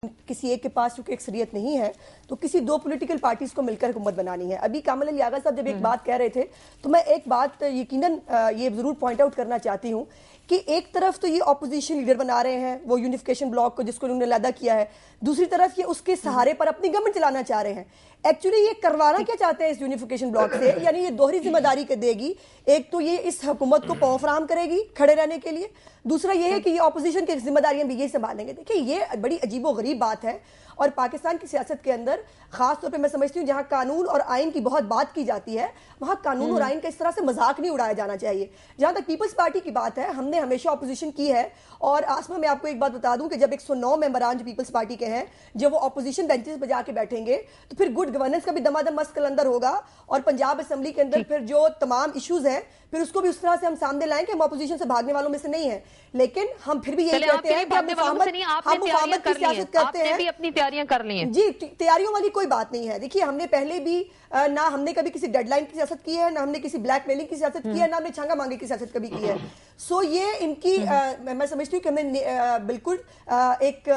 کسی ایک کے پاس چونکہ اکثریت نہیں ہے تو کسی دو پولیٹیکل پارٹیز کو مل کر حکومت بنانی ہے. ابھی کامل علی آغا صاحب جب ایک بات کہہ رہے تھے تو میں ایک بات یقیناً یہ ضرور پوائنٹ آؤٹ کرنا چاہتی ہوں کہ ایک طرف تو یہ اپوزیشن لیڈر بنا رہے ہیں وہ یونیفیکیشن بلاک کو جس کو انہوں نے علیحدہ کیا ہے, دوسری طرف یہ اس کے سہارے پر اپنی گورنمنٹ چلانا چاہ رہے ہیں. ایکچولی یہ کروانا کیا چاہتے ہیں اس یونیفیکیشن بلاک سے, یعنی یہ دوہری ذمہ داری کے دے گی. ایک تو یہ اس حکومت کو پاور فراہم کرے گی کھڑے رہنے کے لیے, دوسرا یہ ہے کہ یہ اپوزیشن کی ذمہ داریاں بھی یہ سنبھالیں گے. دیکھیں یہ بڑی عجیب و غریب بات ہے اور پاکستان کی سیاست کے اندر خاص طور پہ میں سمجھتی ہوں جہاں قانون اور آئین کی بہت بات کی جاتی ہے وہاں قانون اور آئین کا اس طرح سے مذاق نہیں اڑایا جانا چاہیے. جہاں تک پیپلز پارٹی کی بات ہے, ہم نے ہمیشہ اپوزیشن کی ہے اور آسما میں آپ کو ایک بات بتا دوں کہ جب 109 ممبران جو پیپلز پارٹی کے ہیں جب وہ اپوزیشن بینچز پہ جا کے بیٹھیں گے تو پھر گڈ گورننس کا بھی دمادم مسئلہ اندر ہوگا اور پنجاب اسمبلی کے اندر پھر جو تمام ایشوز ہیں پھر اس کو بھی اس طرح سے ہم سامنے لائیں کہ ہم اپوزیشن سے بھاگنے والوں میں سے نہیں ہیں, لیکن ہم پھر بھی یہی کہتے ہیں کہ ہم مفاہمت کی سیاست کرتے ہیں. اپنی تیاریاں کر لی ہیں جی, تیاریوں والی کوئی بات نہیں ہے. دیکھیے ہم نے پہلے بھی نہ ہم نے کبھی کسی ڈیڈ لائن کی سیاست کی ہے, نہ ہم نے کسی بلیک میلنگ کی سیاست کی ہے, نہ ہم نے چھانگا مانگے کی سیاست کبھی کی ہے. سو یہ ان کی میں سمجھتی ہوں کہ ہمیں بالکل ایک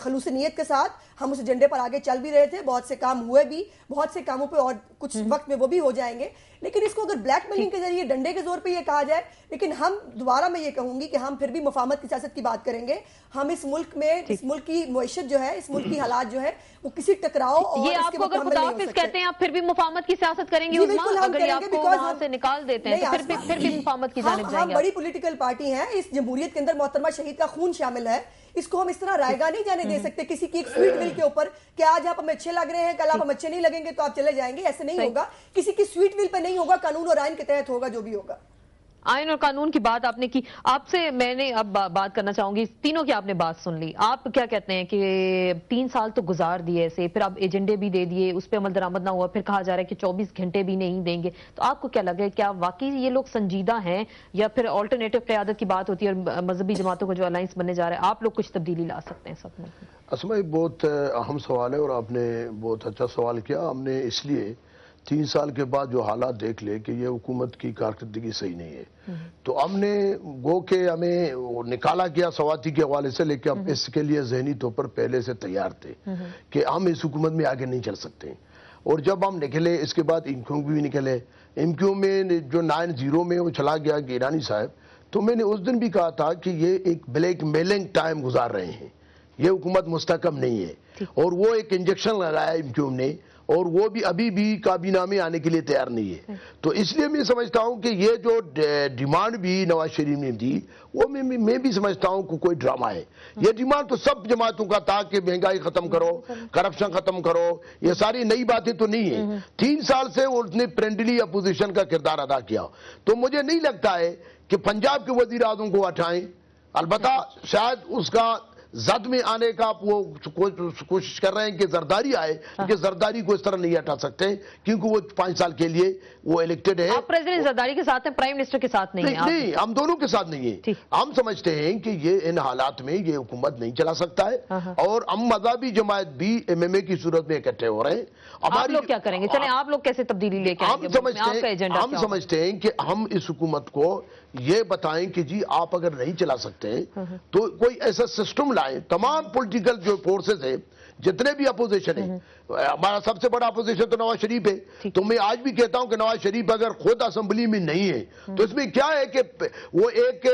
خلوص نیت کے ساتھ ہم اس ایجنڈے پر آگے چل بھی رہے تھے, بہت سے کام ہوئے بھی, بہت سے کاموں پہ اور کچھ وقت میں وہ بھی ہو جائیں گے, لیکن اس کو اگر بلیک میلنگ کے ذریعے ڈنڈے کے زور پہ یہ کہا جائے, لیکن ہم دوبارہ میں یہ کہوں گی کہ ہم پھر بھی مفاہمت کی سیاست کی بات کریں گے. ہم اس ملک میں اس ملک کی معیشت جو ہے, اس ملک کی حالات جو ہے وہ کسی ٹکراؤ اور یہ آپ کو اگر خداحافظ کہتے ہیں آپ پھر بھی مفاہمت کی سیاست کریں گے, اگر آپ کو وہاں سے نکال دیتے ہیں تو پھر بھی مفاہمت کی جانب جائیں گے. ہم بڑی پولیٹیکل پارٹی ہیں, اس جمہوریت کے اندر محترمہ شہید کا خون شامل ہے, اس کو ہم اس طرح رائے گاہ نہیں جانے دے سکتے کسی کی ایک سویٹ ول کے اوپر کہ آج آپ ہمیں اچھے لگ رہے ہیں کل آپ ہم اچھے نہیں لگیں گے تو آپ چلے جائیں گے. ایسے نہیں ہوگا, کسی کی سویٹ ول پہ نہیں ہوگا, قانون اور آئین کے تحت ہوگا جو بھی ہوگا. آئین اور قانون کی بات آپ نے کی, آپ سے میں نے اب بات کرنا چاہوں گی, تینوں کی آپ نے بات سن لی. آپ کیا کہتے ہیں کہ 3 سال تو گزار دیے ایسے, پھر اب ایجنڈے بھی دے دیے, اس پہ عمل درآمد نہ ہوا, پھر کہا جا رہا ہے کہ 24 گھنٹے بھی نہیں دیں گے, تو آپ کو کیا لگا ہے کیا واقعی یہ لوگ سنجیدہ ہیں یا پھر آلٹرنیٹو قیادت کی بات ہوتی ہے اور مذہبی جماعتوں کا جو الائنس بننے جا رہا ہے, آپ لوگ کچھ تبدیلی لا سکتے ہیں سب میں؟ اسماء بہت اہم سوال ہے اور آپ نے بہت اچھا سوال کیا. ہم نے اس لیے 3 سال کے بعد جو حالات دیکھ لے کہ یہ حکومت کی کارکردگی صحیح نہیں ہے تو ہم نے گو کہ ہمیں نکالا گیا سواتی کے حوالے سے, لیکن ہم اس کے لیے ذہنی طور پر پہلے سے تیار تھے کہ ہم اس حکومت میں آگے نہیں چل سکتے. اور جب ہم نکلے اس کے بعد ایم کیو بھی نکلے, ایم کیو میں جو 9-0 میں وہ چلا گیا گیرانی صاحب, تو میں نے اس دن بھی کہا تھا کہ یہ ایک بلیک میلنگ ٹائم گزار رہے ہیں, یہ حکومت مستحکم نہیں ہے. اور وہ ایک انجیکشن لگایا ایم کیو نے اور وہ بھی ابھی بھی کابینہ میں آنے کے لیے تیار نہیں ہے. تو اس لیے میں سمجھتا ہوں کہ یہ جو ڈیمانڈ بھی نواز شریف نے دی وہ میں بھی سمجھتا ہوں کہ کوئی ڈرامہ ہے. یہ ڈیمانڈ تو سب جماعتوں کا تھا کہ مہنگائی ختم کرو, کرپشن ختم کرو, یہ ساری نئی باتیں تو نہیں ہیں. 3 سال سے اس نے فرینڈلی اپوزیشن کا کردار ادا کیا, تو مجھے نہیں لگتا ہے کہ پنجاب کے وزیر اعظم کو ہٹائیں. البتہ شاید اس کا زد میں آنے کا وہ کوشش کر رہے ہیں کہ زرداری آئے, کہ زرداری کو اس طرح نہیں ہٹا سکتے کیونکہ وہ 5 سال کے لیے وہ الیکٹڈ ہے. آپ پریزیڈنٹ زرداری کے ساتھ ہیں, پرائم منسٹر کے ساتھ نہیں ہیں؟ نہیں, ہم دونوں کے ساتھ نہیں ہیں. ہم سمجھتے ہیں کہ یہ ان حالات میں یہ حکومت نہیں چلا سکتا ہے اور ہم مذہبی جماعت بھی ایم ایم اے کی صورت میں اکٹھے ہو رہے ہیں. آپ لوگ کیا کریں گے؟ چلیں آپ لوگ کیسے تبدیلی لے کے آئیں گے؟ ہم سمجھتے ہیں کہ ہم اس حکومت کو یہ بتائیں کہ جی آپ اگر نہیں چلا سکتے تو کوئی ایسا سسٹم لائیں. تمام پولیٹیکل جو فورسز ہیں, جتنے بھی اپوزیشن ہیں, ہمارا سب سے بڑا اپوزیشن تو نواز شریف ہے, تو میں آج بھی کہتا ہوں کہ نواز شریف اگر خود اسمبلی میں نہیں ہے تو اس میں کیا ہے کہ وہ ایک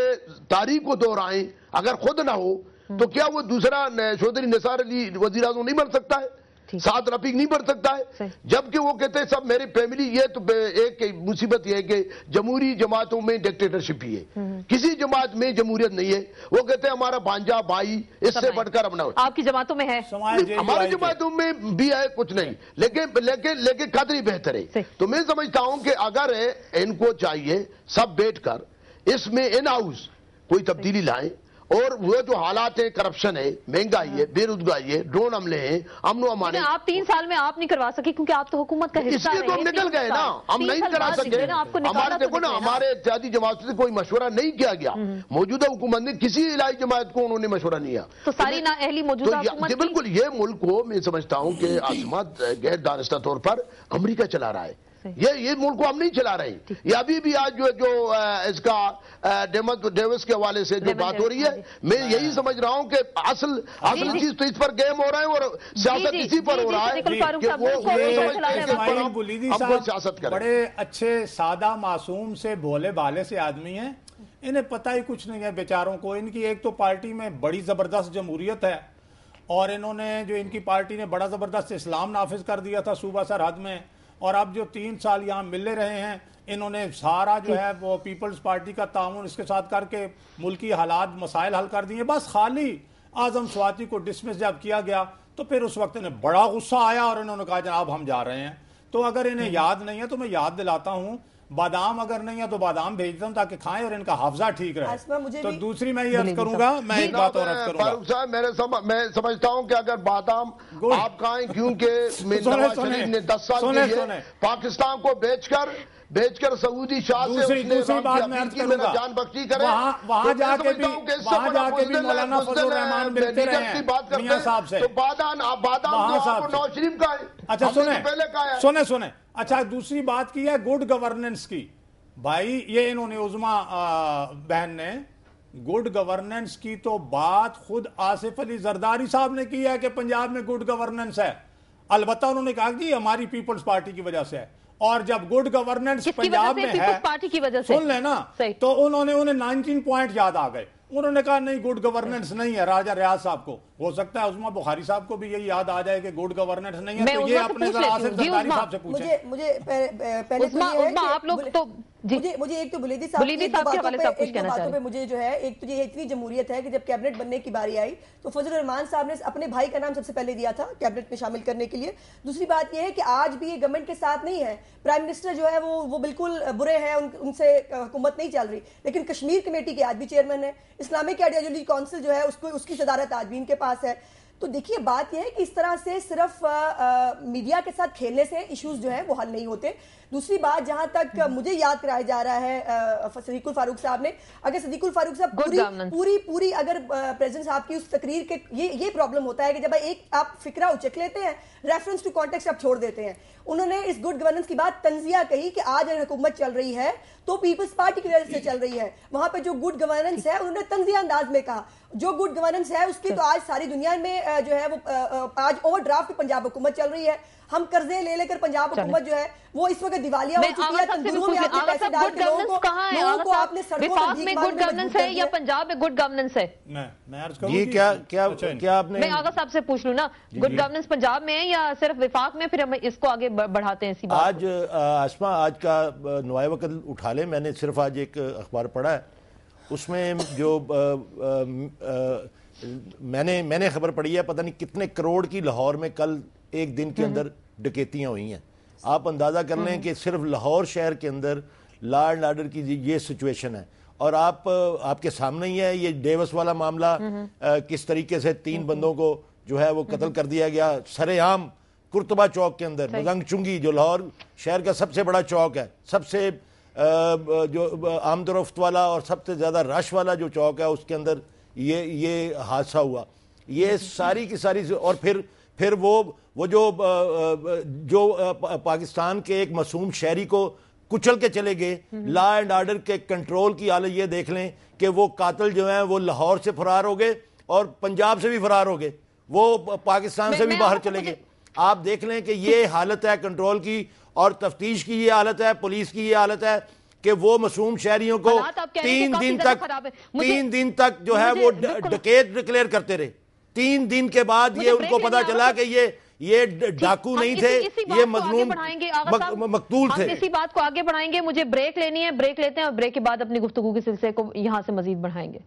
تاریخ کو دہرائیں. اگر خود نہ ہو تو کیا وہ دوسرا چودھری نثار علی وزیر اعظم نہیں بن سکتا ہے, ساتھ رفیق نہیں بڑھ سکتا ہے؟ جبکہ وہ کہتے ہیں سب میری فیملی, یہ تو ایک مصیبت یہ ہے کہ جمہوری جماعتوں میں ڈکٹیٹرشپ ہی ہے, کسی جماعت میں جمہوریت نہیں ہے. وہ کہتے ہیں ہمارا بھانجا بھائی اس سے بڑھ کر اپنا. آپ کی جماعتوں میں ہے؟ ہماری جماعتوں میں بھی ہے, کچھ نہیں, لیکن قدری بہتر ہے. تو میں سمجھتا ہوں کہ اگر ان کو چاہیے سب بیٹھ کر اس میں ان ہاؤس کوئی تبدیلی لائیں, اور وہ جو حالات ہیں, کرپشن ہے, مہنگائی ہے, بے روزگاری ہے, ڈرون حملے ہیں, امن و امان. آپ 3 سال میں آپ نہیں کروا سکے کیونکہ آپ تو حکومت کا حصہ اس لیے تو ہم نکل گئے نا, ہم نہیں کرا سکے. ہمارے دیکھو نا, ہمارے اتحادی جماعت سے کوئی مشورہ نہیں کیا گیا. موجودہ حکومت نے کسی علاقائی جماعت کو انہوں نے مشورہ نہیں کیا. تو ساری نااہلی موجودہ حکومت بالکل, یہ ملک کو میں سمجھتا ہوں کہ عاصمت غیر دانستہ طور پر امریکہ چلا رہا ہے. یہ ملک کو ہم نہیں چلا رہے ہیں. یہ ابھی بھی آج جو اس کا ڈیوس کے حوالے سے جو بات ہو رہی ہے, میں یہی سمجھ رہا ہوں کہ اصل چیز تو اس پر گیم ہو رہا ہے اور سیاست اسی پر ہو رہا ہے کہ وہ سیاست کریں. بڑے اچھے سادہ معصوم سے بھولے بھالے سے آدمی ہیں, انہیں پتہ ہی کچھ نہیں ہے بیچاروں کو. ان کی ایک تو پارٹی میں بڑی زبردست جمہوریت ہے, اور انہوں نے جو ان کی پارٹی نے بڑا زبردست اسلام نافذ کر دیا تھا صوبہ سرحد میں, اور اب جو 3 سال یہاں ملے رہے ہیں انہوں نے سارا جو ہے وہ پیپلز پارٹی کا تعاون اس کے ساتھ کر کے ملکی حالات مسائل حل کر دیے. بس خالی اعظم سواتی کو ڈسمس جب کیا گیا تو پھر اس وقت انہیں بڑا غصہ آیا اور انہوں نے کہا جناب ہم جا رہے ہیں. تو اگر انہیں یاد نہیں ہے تو میں یاد دلاتا ہوں, بادام اگر نہیں ہے تو بادام بھیجتا ہوں تاکہ کھائیں اور ان کا حافظہ ٹھیک رہے. تو دوسری میں یہ عرض کروں گا, میں ایک بات اور عرض کروں گا فاروق صاحب, میں سمجھتا ہوں کہ اگر بادام آپ کھائیں, کیونکہ نواز شریف نے 10 سال کے لیے پاکستان کو بیچ کر سعودی شاہ سے دوسری بات میں عرض کروں گا, جان بخشی کرے, وہاں جا کے بھی مولانا فضل الرحمان ملتے رہے ہیں میاں صاحب سے, تو بادام نواز شریف کا ہے. اچھا سنیں اچھا دوسری بات کی ہے گڈ گورننس کی. بھائی یہ انہوں نے عظما بہن نے گڈ گورننس کی تو بات خود آصف علی زرداری صاحب نے کی ہے کہ پنجاب میں گڈ گورننس ہے. البتہ انہوں نے کہا کہ ہماری پیپلز پارٹی کی وجہ سے ہے, اور جب گڈ گورننس پنجاب میں ہے پارٹی کی وجہ سے سن لینا, تو انہیں 19 پوائنٹ یاد آ گئے. انہوں نے کہا نہیں گڈ گورننس نہیں ہے. راجہ ریاض صاحب کو ہو سکتا ہے عظما بخاری صاحب کو بھی یہی یاد آ جائے کہ گڈ گورننس نہیں ہے, تو یہ اپنے ذرا آصف زرداری صاحب سے پوچھیں. مجھے پہلے تو آپ لوگ تو مجھے ایک تو بلیدی صاحب کی ایک دو باتوں پہ مجھے جو ہے, ایک تو یہ اتنی جمہوریت ہے کہ جب کیبنٹ بننے کی باری آئی تو فضل الرحمان صاحب نے اپنے بھائی کا نام سب سے پہلے دیا تھا کیبنٹ میں شامل کرنے کے لیے. دوسری بات یہ ہے کہ آج بھی یہ گورنمنٹ کے ساتھ نہیں ہے, پرائم منسٹر جو ہے وہ بالکل برے ہیں, ان سے حکومت نہیں چل رہی, لیکن کشمیر کمیٹی کے آج بھی چیئرمین ہے, اسلامک آئیڈیالوجی کونسل جو ہے اس کی صدارت آج بھی ان کے پاس ہے. تو دیکھیے بات یہ ہے کہ اس طرح سے صرف میڈیا کے ساتھ کھیلنے سے ایشوز جو ہیں وہ حل نہیں ہوتے. دوسری بات جہاں تک مجھے یاد کرایا جا رہا ہے صدیق الفاروق صاحب نے, اگر صدیق الفاروق صاحب پوری اگر پریزیڈنٹ صاحب کی اس تقریر کے یہ پرابلم ہوتا ہے کہ جب ایک آپ فکرہ اچک لیتے ہیں, ریفرنس ٹو کانٹیکسٹ آپ چھوڑ دیتے ہیں. انہوں نے اس گڈ گورننس کی بات تنزیہ کہی کہ آج اگر حکومت چل رہی ہے تو پیپلز پارٹی کی وجہ سے چل رہی ہے. وہاں پہ جو گڈ گورننس ہے انہوں نے تنزیہ انداز میں کہا, جو گڈ گورننس ہے اس کی تو آج ساری دنیا میں جو ہے وہ آج اوور ڈرافٹ پنجاب حکومت چل رہی ہے. ہم قرضے لے کر پنجاب حکومت جو ہے وہ اس وقت دیوالیہ ہو چکی ہے. تندوروں میں آپ نے پیسے ڈال کے لوگوں کو آپ نے سڑکوں پر میں گڈ گورننس ہے یا پنجاب میں گڈ گورننس ہے؟ میں آغا صاحب سے پوچھ لوں نا, گڈ گورننس پنجاب میں ہے یا صرف وفاق میں, پھر ہم اس کو آگے بڑھاتے ہیں. آج آسما آج کا نوائے وقت اٹھا لیں, میں نے صرف آج ایک اخبار پڑھا ہے, اس میں جو میں نے خبر پڑھی ہے پتہ نہیں کتنے کروڑ کی لاہور میں کل ایک دن کے اندر ڈکیتیاں ہوئی ہیں. آپ اندازہ کر لیں کہ صرف لاہور شہر کے اندر لا اینڈ آرڈر کی یہ سچویشن ہے. اور آپ کے سامنے ہی ہے یہ ڈیوس والا معاملہ, کس طریقے سے 3 بندوں کو جو ہے وہ قتل کر دیا گیا سرے عام کرتبہ چوک کے اندر. مزنگ چنگی جو لاہور شہر کا سب سے بڑا چوک ہے, سب سے جو آمد و رفت والا اور سب سے زیادہ رش والا جو چوک ہے, اس کے اندر یہ حادثہ ہوا. یہ ساری کی ساری, اور پھر وہ جو پاکستان کے ایک معصوم شہری کو کچل کے چلے گئے. لا اینڈ آرڈر کے کنٹرول کی حالت یہ دیکھ لیں کہ وہ قاتل جو ہیں وہ لاہور سے فرار ہو گئے اور پنجاب سے بھی فرار ہو گئے, وہ پاکستان سے بھی باہر چلے گئے. آپ دیکھ لیں کہ یہ حالت ہے کنٹرول کی, اور تفتیش کی یہ حالت ہے, پولیس کی یہ حالت ہے کہ وہ معصوم شہریوں کو 3 دن تک جو ہے وہ ڈکیت ڈکلیئر کرتے رہے. 3 دن کے بعد یہ ان کو پتا چلا کہ یہ ڈاکو نہیں تھے, یہ مظلوم مقتول تھے. اسی بات کو آگے بڑھائیں گے, مجھے بریک لینی ہے, بریک لیتے ہیں اور بریک کے بعد اپنی گفتگو کے سلسلے کو یہاں سے مزید بڑھائیں گے.